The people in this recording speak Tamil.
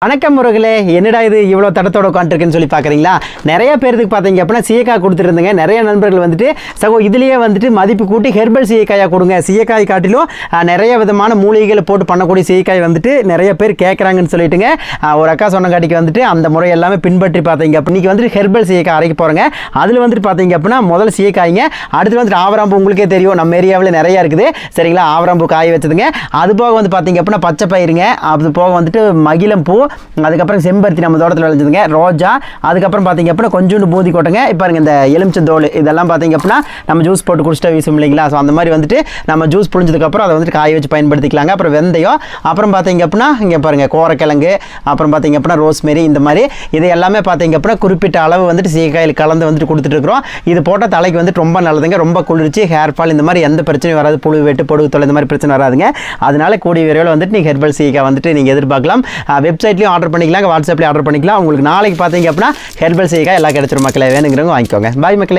வணக்கம் முருகலே, என்னடா இது இவ்வளோ தடத்தோட உட்காந்துருக்குன்னு சொல்லி பார்க்குறீங்களா? நிறைய பேருக்கு பார்த்தீங்க அப்படின்னா சீயக்காய் கொடுத்துருந்துங்க. நிறைய நண்பர்கள் வந்துட்டு சகோ இதுலேயே வந்துட்டு மதிப்பு கூட்டி ஹெர்பல் சீயக்காயாக கொடுங்க, சீயக்காய் காட்டிலும் நிறைய விதமான மூலிகைகளை போட்டு பண்ணக்கூடிய சீயக்காய் வந்துட்டு நிறைய பேர் கேட்குறாங்கன்னு சொல்லிட்டுங்க. ஒரு அக்கா சொன்னங்காட்டிக்கு வந்துட்டு அந்த முறை எல்லாமே பின்பற்றி பார்த்தீங்க அப்போ இன்றைக்கி வந்துட்டு ஹெர்பல் சீயக்காய் அரைக்க போகிறேங்க. அதில் வந்துட்டு பார்த்தீங்க அப்படின்னா முதல் சீயக்காய்ங்க, அடுத்து வந்துட்டு ஆவராம்பு. உங்களுக்கே தெரியும் நம்ம ஏரியாவில் நிறையா இருக்குது சரிங்களா. ஆவராம்பு காய வச்சதுங்க. அது போக வந்து பார்த்தீங்க அப்படின்னா பச்சை பயிருங்க, அது போக வந்துட்டு மகிழம் பூ, அதுக்கப்புறம் செம்பருத்தி நம்ம தோட்டத்தில் விளைஞ்சதுங்க, ரோஜா, அதுக்கப்புறம் பார்த்தீங்க அப்படின்னா கொஞ்சோண்டு பூந்தி கொட்டைங்க. இப்போ பாருங்க இந்த எலுமிச்சந்தோல் இதெல்லாம் பார்த்தீங்க அப்படின்னா நம்ம ஜூஸ் போட்டு குடிச்சிட்டா வீசும் இல்லைங்களா. ஸோ அந்த மாதிரி வந்துட்டு நம்ம ஜூஸ் புழிஞ்சதுக்கப்புறம் அதை வந்துட்டு காய வச்சு பயன்படுத்திக்கலாங்க. அப்புறம் வெந்தயம், அப்புறம் பார்த்தீங்க அப்படின்னா இங்கே பாருங்கள் கோரக்கிழங்கு, அப்புறம் பார்த்தீங்க அப்படின்னா ரோஸ்மெரி, இந்த மாதிரி இது எல்லாமே பார்த்தீங்க அப்படின்னா குறிப்பிட்ட அளவு வந்துட்டு சீக்காயில் கலந்து வந்துட்டு கொடுத்துட்ருக்குறோம். இது போட்டால் தலைக்கு வந்துட்டு ரொம்ப நல்லதுங்க, ரொம்ப குளிர்ச்சி, ஹேர் ஃபால் இந்த மாதிரி எந்த பிரச்சனையும் வராது, புழு வெட்டு பொடுகு தொலை இந்த மாதிரி பிரச்சனை வராதுங்க. அதனால கூடிய விரைவில் வந்துட்டு நீங்கள் ஹெர்பல் சீக்காய் வந்துட்டு நீங்கள் எதிர்பார்க்கலாம். வெப்சைட்லையும் ஆர்டர் பண்ணிக்கலாம், வாட்ஸ்அப்லேயும் ஆர்டர் பண்ணிக்கலாம். உங்களுக்கு நாளைக்கு பார்த்தீங்க அப்படின்னா ஹெர்பல் சீக்காய் எல்லாம் கிடைச்சிரும் மக்களே. வேணுங்கிறவங்க வாங்கிக்கோங்க. பாய் மக்களே.